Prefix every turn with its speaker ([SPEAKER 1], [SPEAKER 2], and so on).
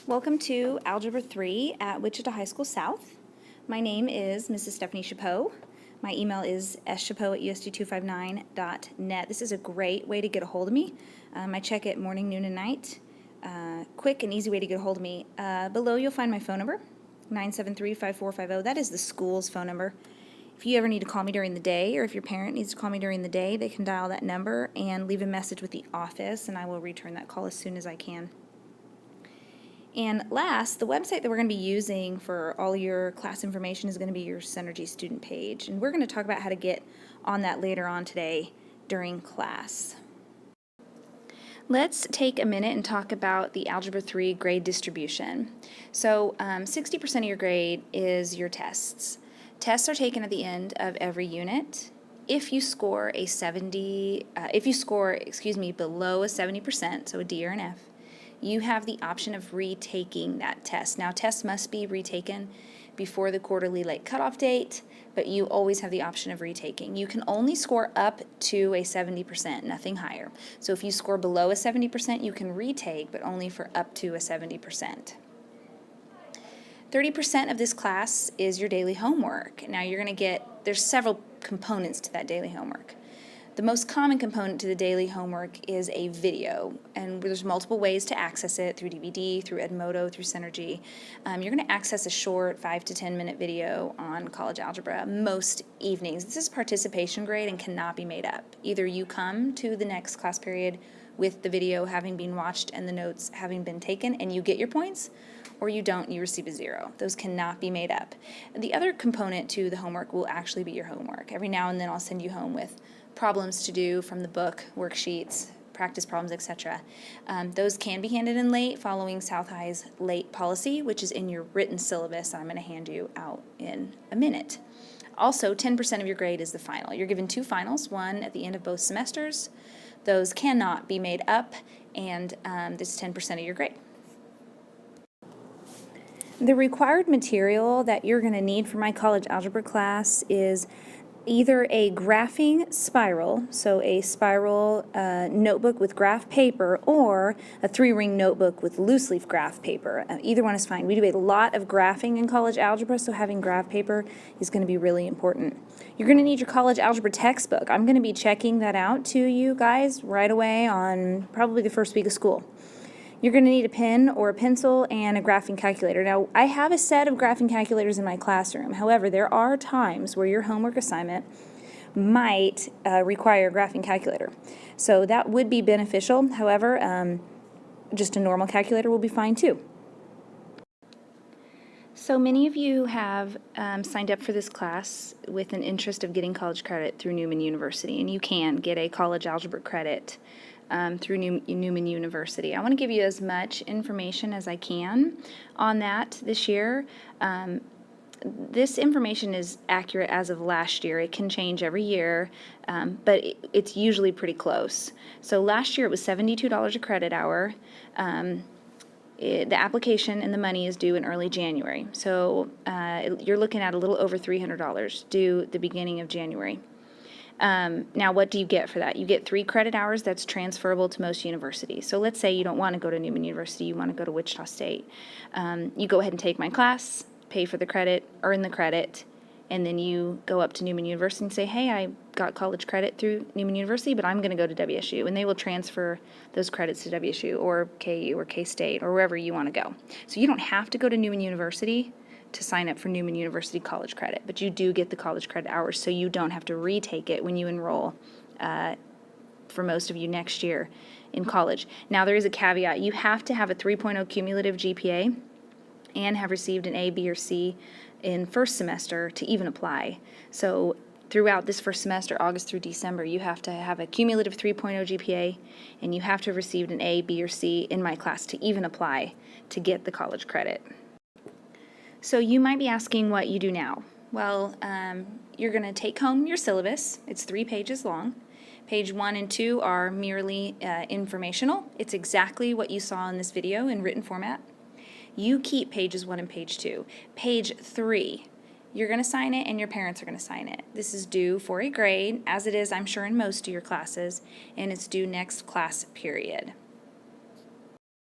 [SPEAKER 1] Welcome to Algebra 3 at Wichita High School South. My name is Mrs. Stephanie Chapeau. My email is schapeau@usd259.net. This is a great way to get a hold of me. I check it morning, noon, and night. Quick and easy way to get a hold of me. Below you'll find my phone number, 973-5450. That is the school's phone number. If you ever need to call me during the day, or if your parent needs to call me during the day, they can dial that number and leave a message with the office, and I will return that call as soon as I can. And last, the website that we're going to be using for all your class information is going to be your Synergy student page. And we're going to talk about how to get on that later on today during class. Let's take a minute and talk about the Algebra 3 grade distribution. So 60% of your grade is your tests. Tests are taken at the end of every unit. If you score below a 70%, so a D or an F, you have the option of retaking that test. Now, tests must be retaken before the quarterly late cutoff date, but you always have the option of retaking. You can only score up to a 70%, nothing higher. So if you score below a 70%, you can retake, but only for up to a 70%. 30% of this class is your daily homework. Now you're going to get, there's several components to that daily homework. The most common component to the daily homework is a video, and there's multiple ways to access it, through DVD, through Edmodo, through Synergy. You're going to access a short 5 to 10 minute video on college algebra most evenings. This is participation grade and cannot be made up. Either you come to the next class period with the video having been watched and the notes having been taken and you get your points, or you don't, you receive a 0. Those cannot be made up. The other component to the homework will actually be your homework. Every now and then I'll send you home with problems to do from the book, worksheets, practice problems, etc. Those can be handed in late following South High's late policy, which is in your written syllabus. I'm going to hand you out in a minute. Also, 10% of your grade is the final. You're given 2 finals, one at the end of both semesters. Those cannot be made up, and this is 10% of your grade. The required material that you're going to need for my college algebra class is either a graphing spiral, so a spiral notebook with graph paper, or a 3-ring notebook with loose leaf graph paper. Either one is fine. We do a lot of graphing in college algebra, so having graph paper is going to be really important. You're going to need your college algebra textbook. I'm going to be checking that out to you guys right away on probably the first week of school. You're going to need a pen or a pencil and a graphing calculator. Now, I have a set of graphing calculators in my classroom. However, there are times where your homework assignment might require a graphing calculator. So that would be beneficial. However, just a normal calculator will be fine too. So many of you have signed up for this class with an interest of getting college credit through Newman University, and you can get a college algebra credit through Newman University. I want to give you as much information as I can on that this year. This information is accurate as of last year. It can change every year, but it's usually pretty close. So last year it was $72 a credit hour. The application and the money is due in early January. So you're looking at a little over $300 due the beginning of January. Now, what do you get for that? You get 3 credit hours that's transferable to most universities. So let's say you don't want to go to Newman University, you want to go to Wichita State. You go ahead and take my class, pay for the credit, earn the credit, and then you go up to Newman University and say, hey, I got college credit through Newman University, but I'm going to go to WSU. And they will transfer those credits to WSU or KU or K-State or wherever you want to go. So you don't have to go to Newman University to sign up for Newman University college credit, but you do get the college credit hours, so you don't have to retake it when you enroll for most of you next year in college. Now, there is a caveat. You have to have a 3.0 cumulative GPA and have received an A, B, or C in first semester to even apply. So throughout this first semester, August through December, you have to have a cumulative 3.0 GPA, and you have to have received an A, B, or C in my class to even apply to get the college credit. So you might be asking what you do now. Well, you're going to take home your syllabus. It's 3 pages long. Page 1 and 2 are merely informational. It's exactly what you saw in this video in written format. You keep pages 1 and page 2. Page 3, you're going to sign it and your parents are going to sign it. This is due for a grade, as it is, I'm sure, in most of your classes, and it's due next class period.